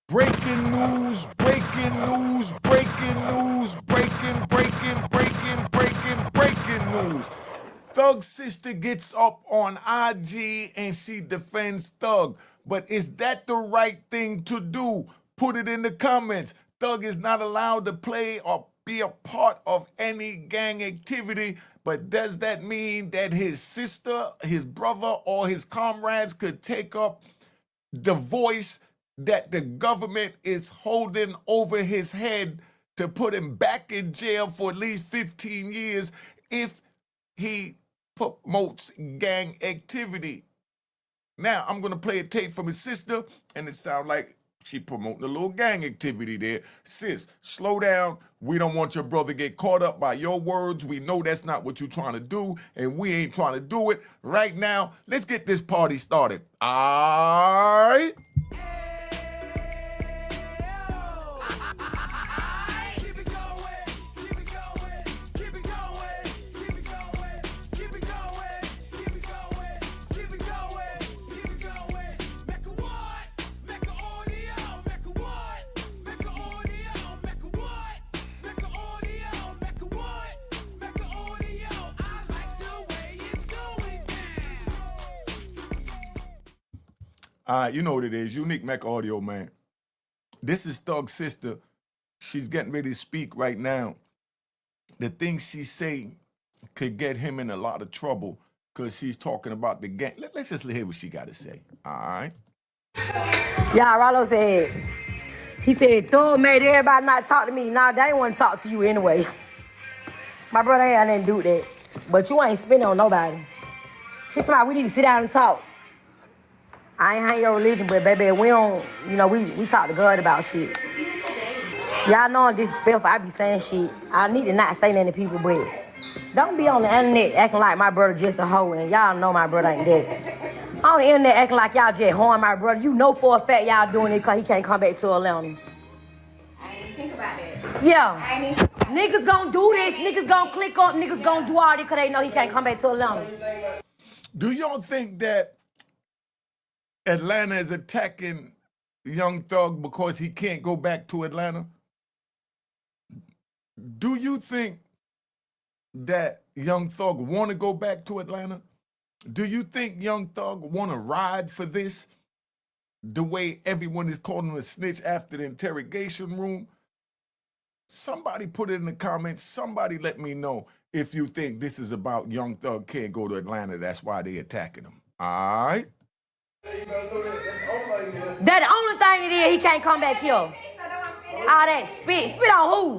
Breaking news, breaking news, breaking news, breaking news. Thug sister gets up on IG and she defends Thug. But is that the right thing to do? Put it in the comments. Thug is not allowed to play or be a part of any gang activity. But does that mean that his sister, his brother, or his comrades could take up the voice that the government is holding over his head to put him back in jail for at least 15 years if he promotes gang activity? Now, I'm going to play a tape from his sister, and it sounds like she promoting a little gang activity there. Sis, slow down. We don't want your brother get caught up by your words. We know that's not what you're trying to do, and we ain't trying to do it. Right now, let's get this party started. All right? All right, you know what it is. Unique Mecca Audio, man. This is Thug's sister. She's getting ready to speak right now. The things she say could get him in a lot of trouble because she's talking about the gang. Let's just hear what she got to say. All right. Yeah, Ralo said, he said, Thug made everybody not talk to me. Nah, they ain't want to talk to you anyway. My brother ain't nothing to do with that. But you ain't spending on nobody. It's like we need to sit down and talk. I ain't hang your religion, but baby, we don't, we talk to God about shit. Y'all know I'm disrespectful. I be saying shit. I need to not say nothing to people, but don't be on the internet acting like my brother just a hoe, and y'all know my brother ain't that. On the internet acting like y'all just harm my brother. You know for a fact y'all doing it because he can't come back to Atlanta. I didn't even think about that. Yeah. Niggas gonna do this. Niggas gonna click up. Niggas gonna do all this because they know he can't come back to Atlanta. Do y'all think that Atlanta is attacking Young Thug because he can't go back to Atlanta? Do you think that Young Thug want to go back to Atlanta? Do you think Young Thug want to ride for this the way everyone is calling him a snitch after the interrogation room? Somebody put it in the comments. Somebody let me know if you think this is about Young Thug can't go to Atlanta. That's why they attacking him. All right? That the only thing it is, he can't come back here. All that spit. Spit on who?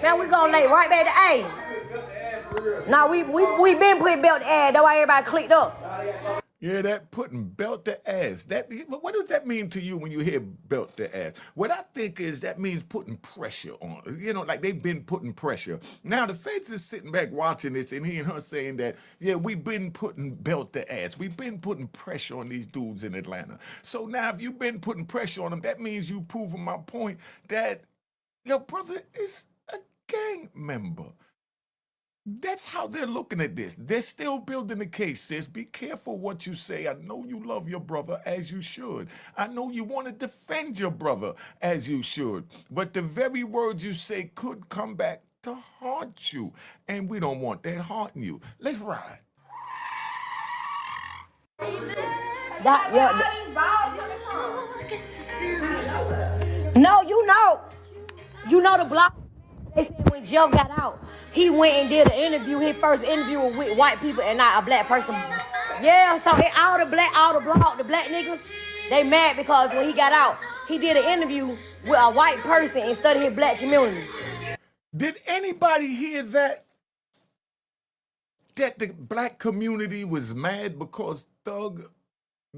Man, we gonna lay right back to A. Now we been putting belt to ass. That's why everybody clicked up. Yeah, that putting belt to ass. What does that mean to you when you hear belt to ass? What I think is that means putting pressure on. Like they've been putting pressure. Now the feds is sitting back watching this, and he and her saying that, yeah, we've been putting belt to ass. We've been putting pressure on these dudes in Atlanta. So now if you've been putting pressure on them, that means you proving my point that your brother is a gang member. That's how they're looking at this. They're still building the case, sis. Be careful what you say. I know you love your brother as you should. I know you want to defend your brother as you should. But the very words you say could come back to haunt you. And we don't want that haunting you. Let's ride. No, you know the block. They said when Jeff got out, he went and did an interview. His first interview was with white people and not a black person. Yeah, so all the black niggas, they mad because when he got out, he did an interview with a white person instead of his black community. Did anybody hear that? That the black community was mad because Thug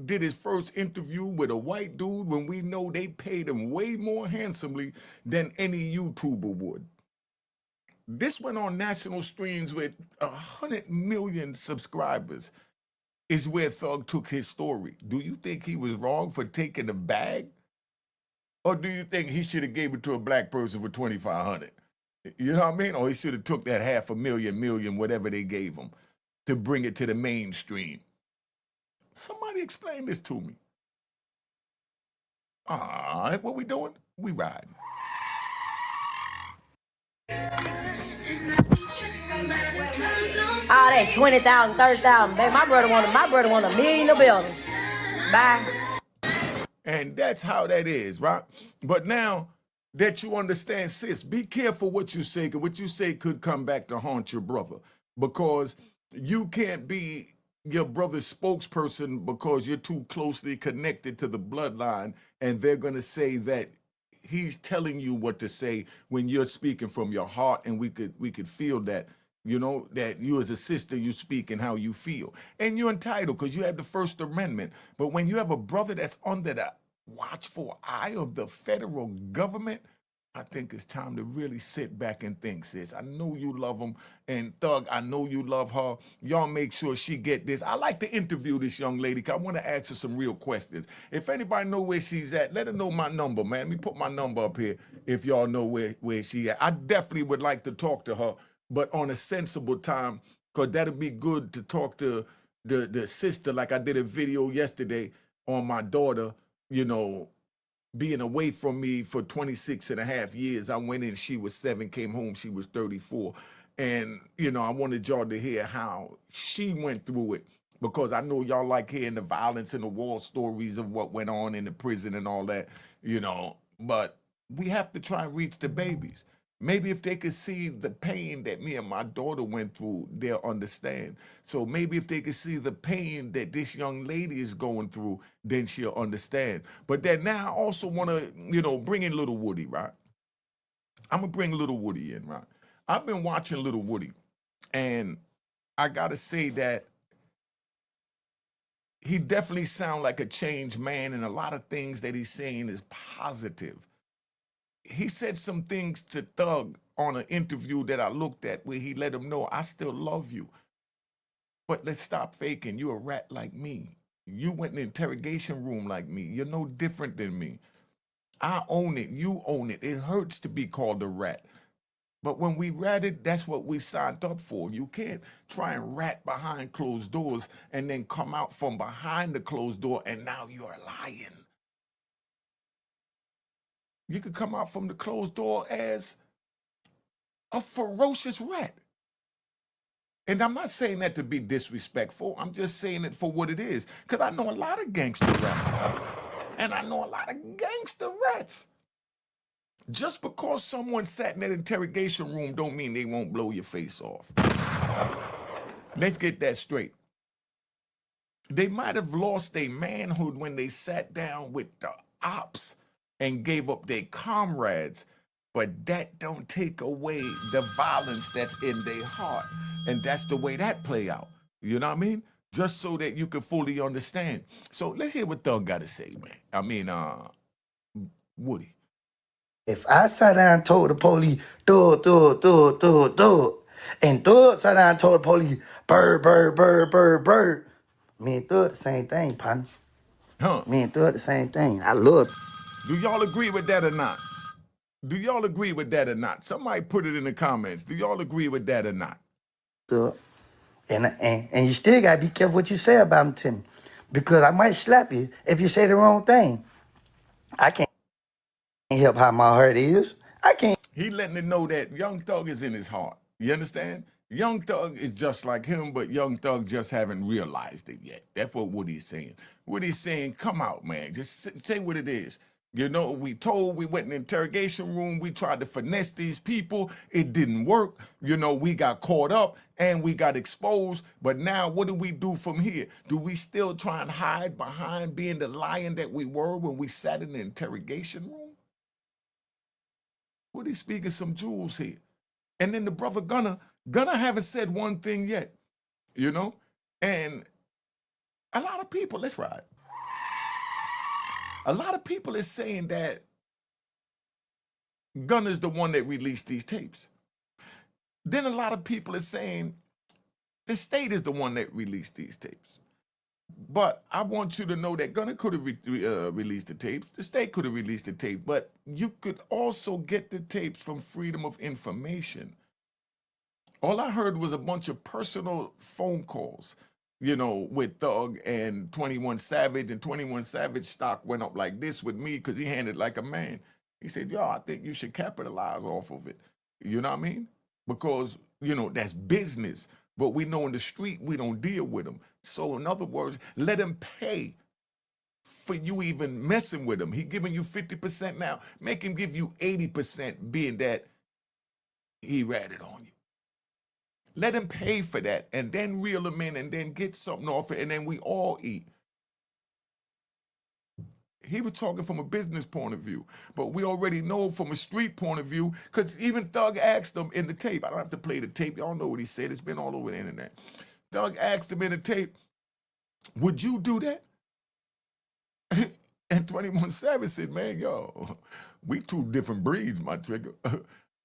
did his first interview with a white dude when we know they paid him way more handsomely than any YouTuber would. This went on national streams with 100 million subscribers is where Thug took his story. Do you think he was wrong for taking the bag? Or do you think he should have gave it to a black person for $2,500? You know what I mean? Or he should have took that $500,000, whatever they gave him, to bring it to the mainstream. Somebody explain this to me. All right, what we doing? We riding. All that 20,000, 30,000, baby. My brother want $1 million a building. Bye. And that's how that is, right? But now that you understand, sis, be careful what you say, because what you say could come back to haunt your brother. Because you can't be your brother's spokesperson because you're too closely connected to the bloodline, and they're going to say that he's telling you what to say when you're speaking from your heart, and we could feel that, you know, that you as a sister, you speak and how you feel, and you're entitled because you have the First Amendment. But when you have a brother that's under the watchful eye of the federal government, I think it's time to really sit back and think, sis. I know you love him, and Thug, I know you love her. Y'all make sure she get this. I like to interview this young lady because I want to ask her some real questions. If anybody know where she's at, let her know my number, man. Let me put my number up here if y'all know where she at. I definitely would like to talk to her, but on a sensible time, because that'll be good to talk to the sister, like I did a video yesterday on my daughter, you know, being away from me for 26 and a half years. I went in, she was 7, came home, she was 34. And, you know, I wanted y'all to hear how she went through it, because I know y'all like hearing the violence and the war stories of what went on in the prison and all that, you know, but we have to try and reach the babies. Maybe if they could see the pain that me and my daughter went through, they'll understand. So maybe if they could see the pain that this young lady is going through, then she'll understand. But then now I also want to, you know, bring in little Woody, right? I'm going to bring little Woody in, right? I've been watching little Woody, and I got to say that he definitely sounds like a changed man, and a lot of things that he's saying is positive. He said some things to Thug on an interview that I looked at where he let him know, I still love you, but let's stop faking. You're a rat like me. You went in the interrogation room like me. You're no different than me. I own it. You own it. It hurts to be called a rat. But when we ratted, that's what we signed up for. You can't try and rat behind closed doors and then come out from behind the closed door and now you're lying. You could come out from the closed door as a ferocious rat. And I'm not saying that to be disrespectful. I'm just saying it for what it is. Because I know a lot of gangster rappers. And I know a lot of gangster rats. Just because someone sat in that interrogation room don't mean they won't blow your face off. Let's get that straight. They might have lost their manhood when they sat down with the ops and gave up their comrades, but that don't take away the violence that's in their heart. And that's the way that play out. You know what I mean? Just so that you can fully understand. So let's hear what Thug got to say, man. I mean, Woody. If I sat down and told the police, do, and Thug sat down and told the police, bird, me and Thug the same thing, partner. Huh? Me and Thug the same thing. I love Do y'all agree with that or not? Do y'all agree with that or not? Somebody put it in the comments. Do y'all agree with that or not? Thug. And you still gotta be careful what you say about him to me. Because I might slap you if you say the wrong thing. I can't help how my heart is. I can't. He letting it know that Young Thug is in his heart. You understand? Young Thug is just like him, but Young Thug just haven't realized it yet. That's what Woody's saying. Woody's saying, come out, man. Just say what it is. You know, we went in the interrogation room, we tried to finesse these people. It didn't work. You know, we got caught up and we got exposed. But now what do we do from here? Do we still try and hide behind being the lion that we were when we sat in the interrogation room? Woody's speaking some jewels here. And then the brother Gunner haven't said one thing yet, you know? And a lot of people, let's ride. A lot of people is saying that Gunner's the one that released these tapes. Then a lot of people are saying the state is the one that released these tapes. But I want you to know that Gunner could have released the tapes. The state could have released the tape, but you could also get the tapes from Freedom of Information. All I heard was a bunch of personal phone calls. with Thug and 21 Savage, and 21 Savage stock went up like this with me because he handled like a man. He said, yo, I think you should capitalize off of it. You know what I mean? Because, that's business. But we know in the street, we don't deal with them. So in other words, let him pay for you even messing with him. He giving you 50% now. Make him give you 80%, being that he ratted on you. Let him pay for that and then reel him in and then get something off it, and then we all eat. He was talking from a business point of view, but we already know from a street point of view, because even Thug asked him in the tape. I don't have to play the tape. Y'all know what he said. It's been all over the internet. Thug asked him in the tape, would you do that? And 21 Savage said, man, yo, we two different breeds, my trigger.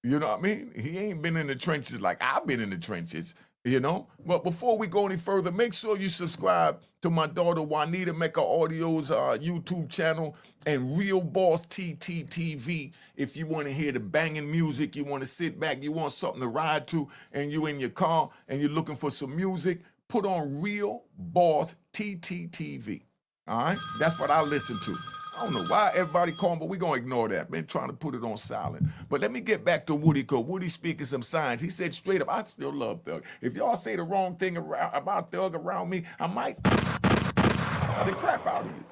You know what I mean? He ain't been in the trenches like I've been in the trenches, But before we go any further, make sure you subscribe to my daughter Juanita Mecca Audio's YouTube channel, and Real Boss TTTV if you want to hear the banging music, you want to sit back, you want something to ride to, and you in your car and you're looking for some music, put on Real Boss TTTV. All right? That's what I listen to. I don't know why everybody calling, but we're going to ignore that. Been trying to put it on silent. But let me get back to Woody, because Woody speaking some signs. He said straight up, I still love Thug. If y'all say the wrong thing about Thug around me, I might the crap out of you.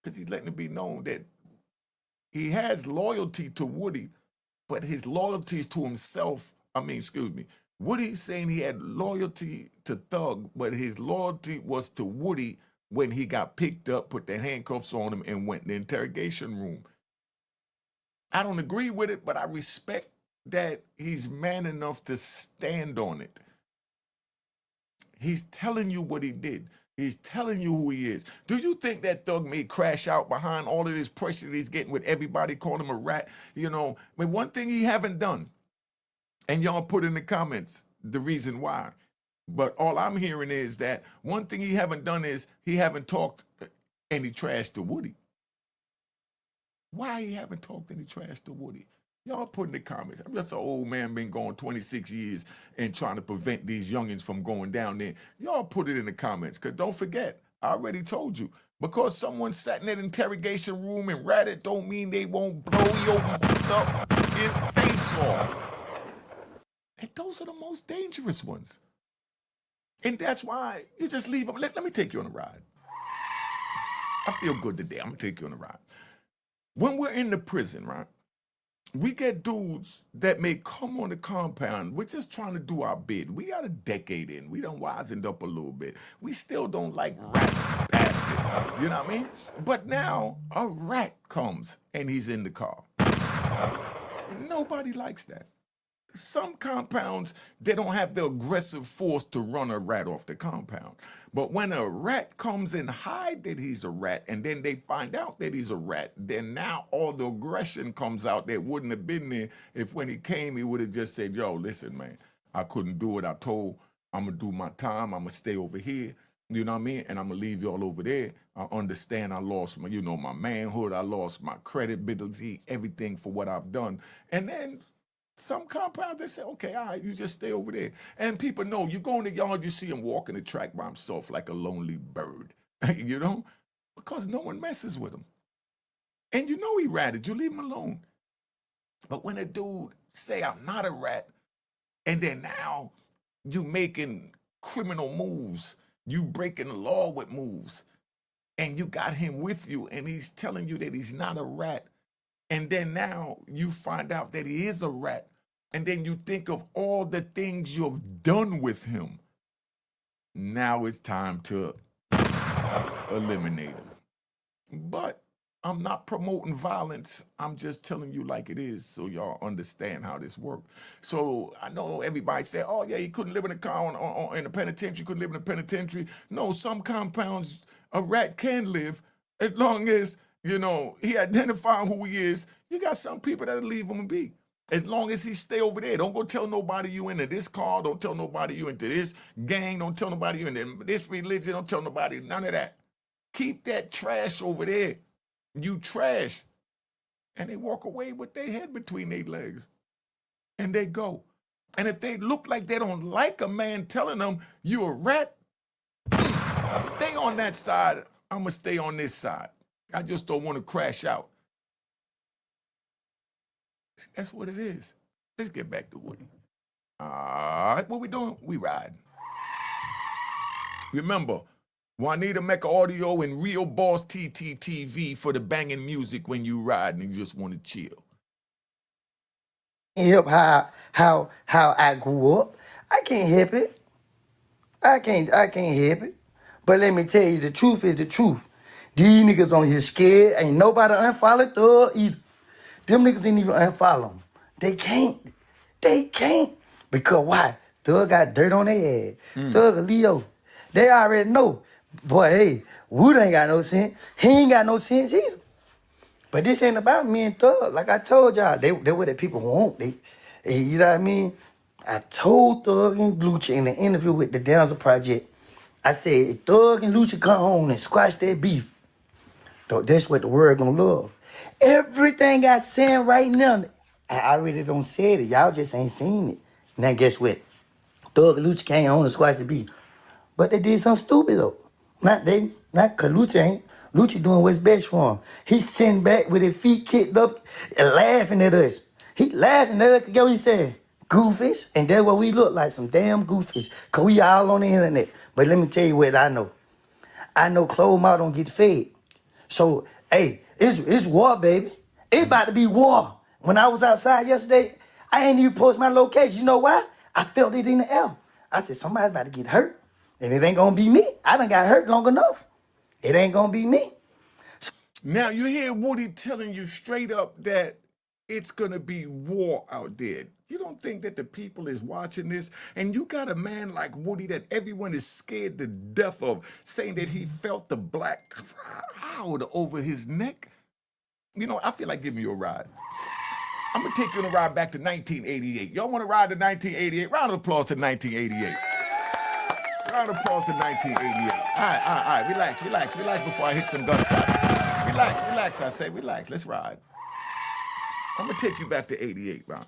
Because he's letting it be known that he has loyalty to Woody, but his loyalty is to himself. Woody's saying he had loyalty to Thug, but his loyalty was to Woody when he got picked up, put the handcuffs on him, and went in the interrogation room. I don't agree with it, but I respect that he's man enough to stand on it. He's telling you what he did. He's telling you who he is. Do you think that Thug may crash out behind all of this pressure that he's getting with everybody calling him a rat? But one thing he haven't done, and y'all put in the comments the reason why. But all I'm hearing is that one thing he haven't done is he haven't talked any trash to Woody. Why he haven't talked any trash to Woody? Y'all put in the comments. I'm just an old man, been going 26 years and trying to prevent these youngins from going down there. Y'all put it in the comments, because don't forget, I already told you, because someone sat in that interrogation room and ratted don't mean they won't blow your fucking face off. And those are the most dangerous ones. And that's why you just leave them. Let me take you on a ride. I feel good today. I'm going to take you on a ride. When we're in the prison, right, we get dudes that may come on the compound. We're just trying to do our bid. We got a decade in. We done wisened up a little bit. We still don't like rat bastards. You know what I mean? But now a rat comes and he's in the car. Nobody likes that. Some compounds, they don't have the aggressive force to run a rat off the compound. But when a rat comes and hide that he's a rat, and then they find out that he's a rat, then now all the aggression comes out that wouldn't have been there if when he came, he would have just said, yo, listen, man, I couldn't do it. I told I'm going to do my time. I'm going to stay over here. You know what I mean? And I'm going to leave y'all over there. I understand I lost my, my manhood. I lost my credibility, everything for what I've done. And then some compounds, they say, okay, all right, you just stay over there. And people know, you go in the yard, you see him walking the track by himself like a lonely bird, because no one messes with him. And he ratted, you leave him alone. But when a dude say, I'm not a rat, and then now you making criminal moves, you breaking the law with moves, and you got him with you, and he's telling you that he's not a rat, and then now you find out that he is a rat, and then you think of all the things you've done with him. Now it's time to eliminate him. But I'm not promoting violence. I'm just telling you like it is so y'all understand how this works. So I know everybody say, oh, yeah, he couldn't live in a car in a penitentiary, couldn't live in a penitentiary. No, some compounds a rat can live as long as, he identify who he is. You got some people that'll leave him be. As long as he stay over there. Don't go tell nobody you into this car. Don't tell nobody you into this gang. Don't tell nobody you into this religion. Don't tell nobody none of that. Keep that trash over there. You trash. And they walk away with their head between their legs. And they go. And if they look like they don't like a man telling them you a rat, stay on that side. I'm gonna stay on this side. I just don't want to crash out. That's what it is. Let's get back to Woody. All right, what we doing? We riding. Remember, Juanita Mecca Audio and Real Boss TTTV for the banging music when you ride and you just want to chill. Help how I grew up. I can't help it. I can't help it. But let me tell you, the truth is the truth. These niggas on here scared. Ain't nobody unfollow Thug either. Them niggas didn't even unfollow him. They can't. They can't. Because why? Thug got dirt on their ass. Thug a Leo. They already know. Boy, hey, Wood ain't got no sense. He ain't got no sense either. But this ain't about me and Thug. Like I told y'all, they what the people want. You know what I mean? I told Thug and Lucha in the interview with the Denzel Project, I said, if Thug and Lucha come home and squash their beef, that's what the world gonna love. Everything I saying right now, I already don't say it. Y'all just ain't seen it. Now guess what? Thug and Lucha came home and squashed the beef. But they did something stupid though. Not cause Lucha ain't. Lucha doing what's best for him. He's sitting back with his feet kicked up and laughing at us. He laughing at us. Guess what he said? Goofish. And that's what we look like, some damn goofish. Cause we all on the internet. But let me tell you what I know. I know closed mouth don't get fed. So, hey, it's war, baby. It's about to be war. When I was outside yesterday, I ain't even post my location. You know why? I felt it in the air. I said, somebody about to get hurt. And it ain't gonna be me. I done got hurt long enough. It ain't gonna be me. Now you hear Woody telling you straight up that it's gonna be war out there. You don't think that the people is watching this? And you got a man like Woody that everyone is scared to death of, saying that he felt the black cloud over his neck. You know, I feel like giving you a ride. I'm gonna take you on a ride back to 1988. Y'all wanna ride to 1988? Round of applause to 1988. Round of applause to 1988. All right. Relax before I hit some gunshots. Relax, I say, relax. Let's ride. I'm gonna take you back to 88, Ron.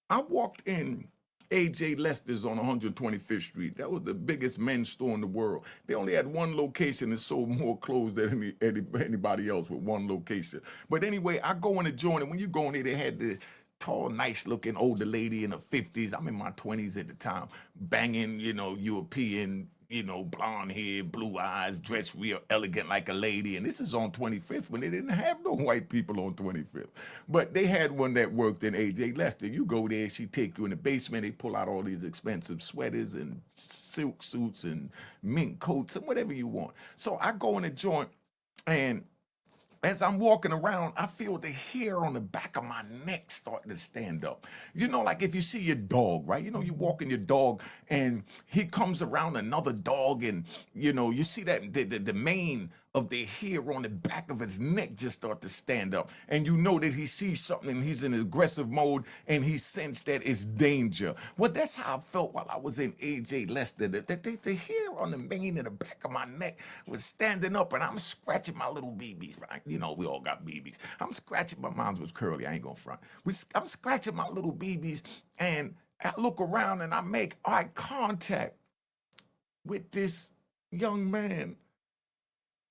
I walked in AJ Lester's on 125th Street. That was the biggest men's store in the world. They only had one location and sold more clothes than anybody else with one location. But anyway, I go in the joint, and when you go in there, they had the tall, nice-looking older lady in her 50s. I'm in my 20s at the time, banging, European, blonde hair, blue eyes, dressed real elegant like a lady. And this is on 25th when they didn't have no white people on 25th. But they had one that worked in AJ Lester. You go there, she take you in the basement, they pull out all these expensive sweaters and silk suits and mink coats and whatever you want. So I go in the joint, and as I'm walking around, I feel the hair on the back of my neck start to stand up. You know, like if you see your dog, right? You know, you walking your dog and he comes around another dog, and, you see that the mane of the hair on the back of his neck just start to stand up. And you know that he sees something and he's in aggressive mode and he sensed that it's danger. Well, that's how I felt while I was in AJ Lester. The hair on the mane and the back of my neck was standing up, and I'm scratching my little BBs, right? You know, we all got BBs. I'm scratching, my mom's was curly, I ain't gonna front. I'm scratching my little BBs, and I look around and I make eye contact with this young man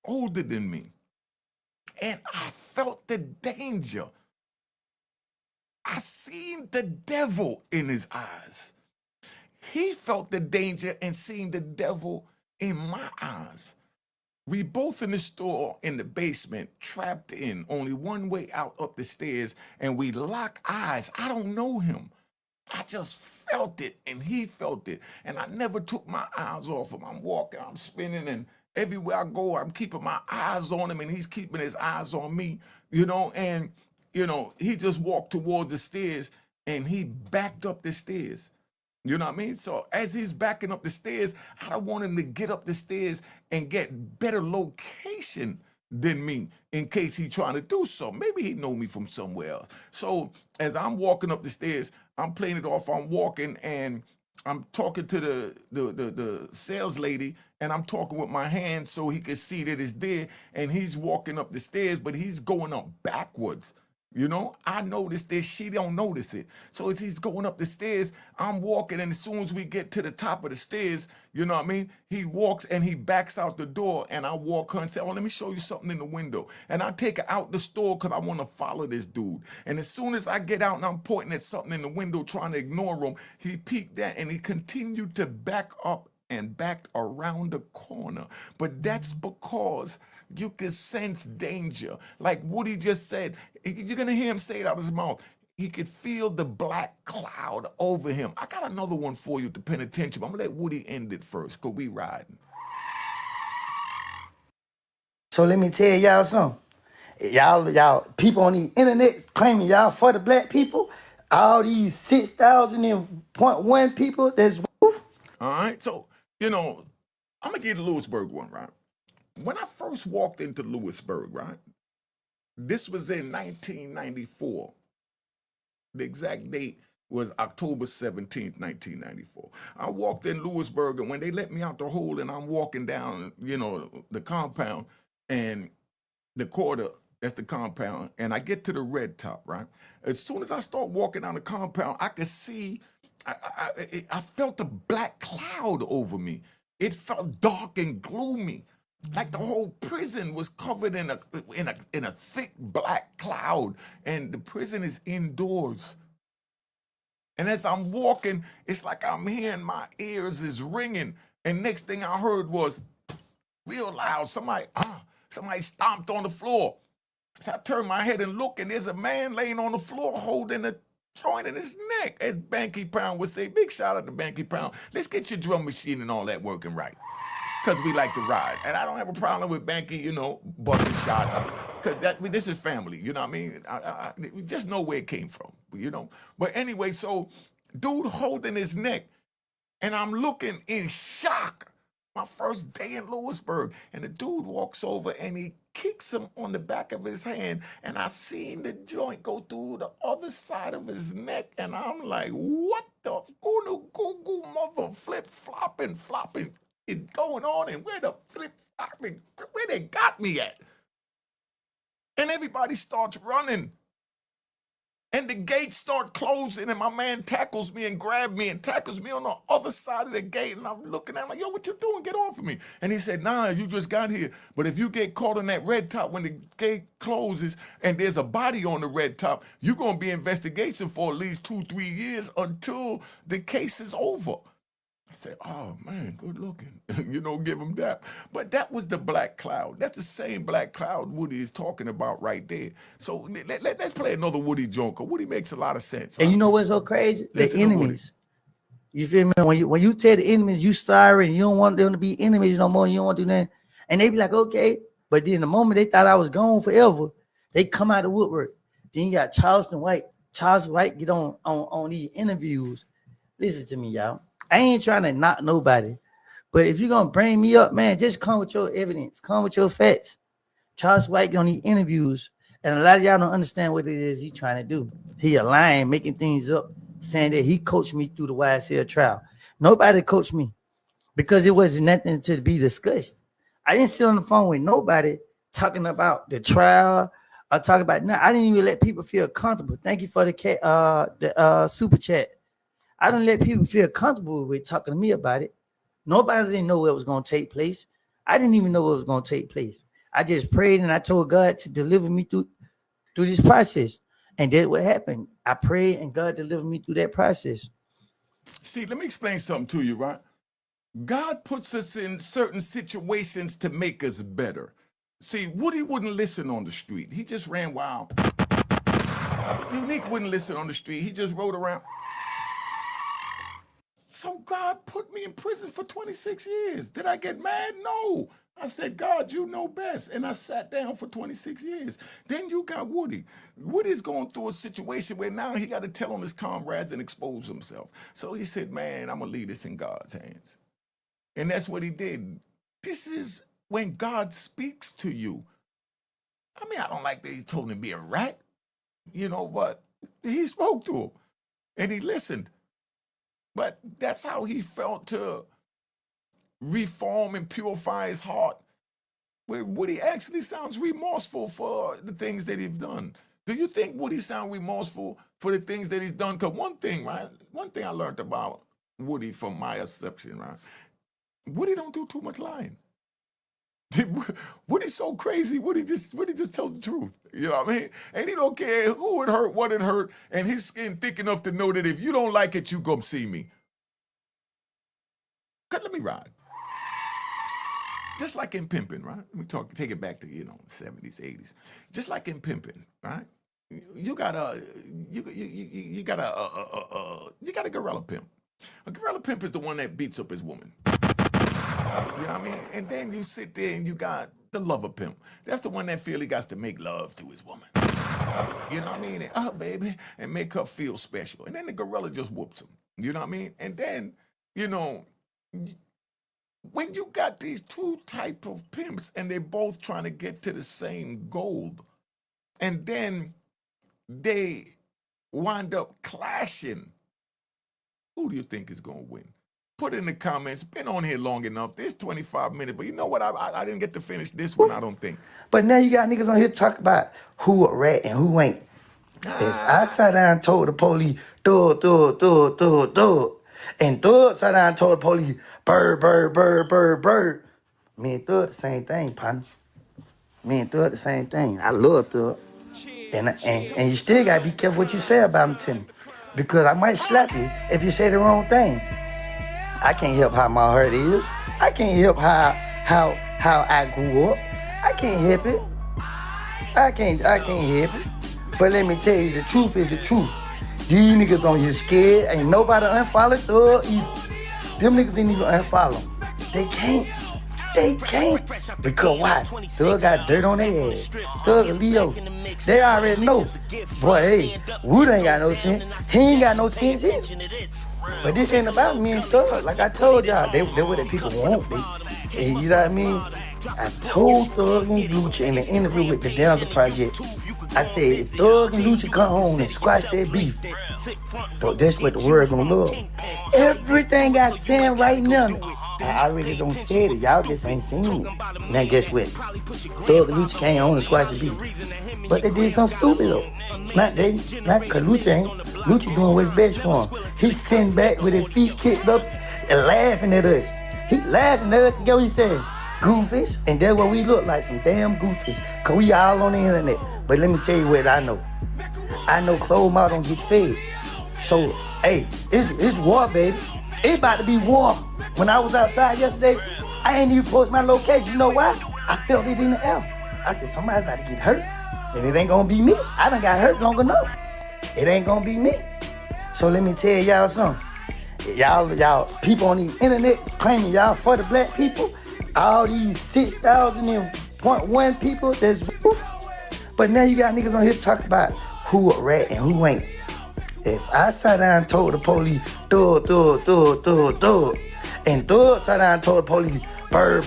older than me. And I felt the danger. I seen the devil in his eyes. He felt the danger and seen the devil in my eyes. We both in the store in the basement, trapped in, only one way out up the stairs, and we lock eyes. I don't know him. I just felt it, and he felt it, and I never took my eyes off him. I'm walking, I'm spinning, and everywhere I go, I'm keeping my eyes on him, and he's keeping his eyes on me, and, he just walked towards the stairs, and he backed up the stairs. You know what I mean? So as he's backing up the stairs, I don't want him to get up the stairs and get better location than me in case he trying to do so. Maybe he know me from somewhere else. So as I'm walking up the stairs, I'm playing it off. I'm walking and I'm talking to the sales lady, and I'm talking with my hand so he can see that it's there. And he's walking up the stairs, but he's going up backwards. You know, I notice this, she don't notice it. So as he's going up the stairs, I'm walking, and as soon as we get to the top of the stairs, you know what I mean? He walks and he backs out the door, and I walk her and say, oh, let me show you something in the window. And I take her out the store because I want to follow this dude. And as soon as I get out and I'm pointing at something in the window trying to ignore him, he peeked that and he continued to back up and backed around the corner. But that's because you can sense danger. Like Woody just said, you're going to hear him say it out of his mouth. He could feel the black cloud over him. I got another one for you to pay attention. I'm going to let Woody end it first because we riding. So let me tell y'all something. Y'all, people on the internet claiming y'all for the black people. All these 6,000.1 people that's All right. So, you know, I'm going to give the Lewisburg one, right? When I first walked into Lewisburg, right? This was in 1994. The exact date was October 17th, 1994. I walked in Lewisburg, and when they let me out the hole and I'm walking down, you know, the compound and the quarter, that's the compound, and I get to the red top, right? As soon as I start walking down the compound, I could see, I felt a black cloud over me. It felt dark and gloomy, like the whole prison was covered in a thick black cloud, and the prison is indoors. And as I'm walking, it's like I'm hearing my ears is ringing, and next thing I heard was real loud, somebody stomped on the floor. So I turn my head and look, and there's a man laying on the floor holding a joint in his neck. As Banky Pound would say, big shout out to Banky Pound. Let's get your drum machine and all that working right. Because we like to ride. And I don't have a problem with Banky, you know, busting shots. Because this is family, you know what I mean? We just know where it came from, you know? But anyway, so dude holding his neck, and I'm looking in shock. My first day in Lewisburg, and the dude walks over and he kicks him on the back of his hand, and I seen the joint go through the other side of his neck, and I'm like, what the goo mother flip flopping is going on, and where the flip flopping, where they got me at? And everybody starts running. And the gates start closing, and my man tackles me and grabs me and tackles me on the other side of the gate. And I'm looking at him like, yo, what you doing? Get off of me. And he said, nah, you just got here. But if you get caught on that red top when the gate closes and there's a body on the red top, you're going to be in investigation for at least 2-3 years until the case is over. I said, oh, man, good looking. You know, give him that. But that was the black cloud. That's the same black cloud Woody is talking about right there. So let's play another Woody joint, because Woody makes a lot of sense. Right? And you know what's so crazy? Listen the to Woody. enemies. You feel me? When you tell the enemies you sorry and you don't want them to be enemies no more, you don't want to do that. And they be like, okay. But then the moment they thought I was gone forever, they come out of woodwork. Then you got Charleston White. Charles White get on these interviews. Listen to me, y'all. I ain't trying to knock nobody. But if you're going to bring me up, man, just come with your evidence. Come with your facts. Charles White get on these interviews, and a lot of y'all don't understand what it is he's trying to do. He a lying, making things up, saying that he coached me through the YSL trial. Nobody coached me because it wasn't nothing to be discussed. I didn't sit on the phone with nobody talking about the trial or talking about nothing. I didn't even let people feel comfortable. Thank you for the super chat. I didn't let people feel comfortable with talking to me about it. Nobody didn't know what was going to take place. I didn't even know what was going to take place. I just prayed and I told God to deliver me through this process. And that's what happened. I prayed and God delivered me through that process. See, let me explain something to you, right? God puts us in certain situations to make us better. See, Woody wouldn't listen on the street. He just ran wild. Unique wouldn't listen on the street. He just rode around. So God put me in prison for 26 years. Did I get mad? No. I said, God, you know best. And I sat down for 26 years. Then you got Woody. Woody's going through a situation where now he got to tell on his comrades and expose himself. So he said, man, I'm going to leave this in God's hands. And that's what he did. This is when God speaks to you. I mean, I don't like that he told him to be a rat, you know, but he spoke to him and he listened. But that's how he felt to reform and purify his heart. Where Woody actually sounds remorseful for the things that he's done. Do you think Woody sound remorseful for the things that he's done? Because one thing I learned about Woody from my perception, right? Woody don't do too much lying. Woody's so crazy. Woody just tells the truth. You know what I mean? And he don't care who it hurt, what it hurt, and his skin thick enough to know that if you don't like it, you come see me. Let me ride. Just like in pimping, right? Let me take it back to 70s, 80s. Just like in pimping, right? You got a gorilla pimp. A gorilla pimp is the one that beats up his woman. You know what I mean? And then you sit there and you got the lover pimp. That's the one that feel he got to make love to his woman. You know what I mean? And, baby, and make her feel special. And then the gorilla just whoops him. You know what I mean? And then, when you got these two type of pimps and they're both trying to get to the same goal, and then they wind up clashing, who do you think is going to win? Put it in the comments. Been on here long enough. This 25 minutes, but you know what? I didn't get to finish this one, I don't think. But now you got niggas on here talk about who a rat and who ain't. If I sat down and told the police, thug, and Thug sat down and told the police, bird. Me and Thug the same thing, partner. Me and Thug the same thing. I love Thug. And you still gotta be careful what you say about him, Tim. Because I might slap you if you say the wrong thing. I can't help how my heart is. I can't help how I grew up. I can't help it. I can't help it. But let me tell you, the truth is the truth. These niggas on here scared. Ain't nobody unfollow Thug either. Them niggas didn't even unfollow. They can't. Because why? Thug got dirt on their ass. Thug and Leo. They already know. Boy, hey, Wood ain't got no sense. He ain't got no sense either. But this ain't about me and Thug. Like I told y'all, they what the people want. And you know what I mean? I told Thug and Lucha in the interview with the Denzel Project, I said, if Thug and Lucha come home and squash their beef, that's what the world gonna love. Everything I saying right now, I really don't say it. Y'all just ain't seen it. Now guess what? Thug and Lucha came home and squashed the beef. But they did something stupid though. Not cause Lucha ain't. Lucha doing what's best for him. He's sitting back with his feet kicked up and laughing at us. He laughing at us. Guess what he said? Goofish. And that's what we look like, some damn goofish. Cause we all on the internet. But let me tell you what I know. I know closed mouth don't get fed. So, hey, it's war, baby. It about to be war. When I was outside yesterday, I ain't even post my location. You know why? I felt it in the air. I said, somebody's about to get hurt. And it ain't gonna be me. I done got hurt long enough. It ain't gonna be me. So let me tell y'all something. Y'all people on the internet claiming y'all for the black people. All these 6,000.1 people, that's woof. But now you got niggas on here talking about who a rat and who ain't. If I sat down and told the police, thug, and Thug sat down and told the police, bird,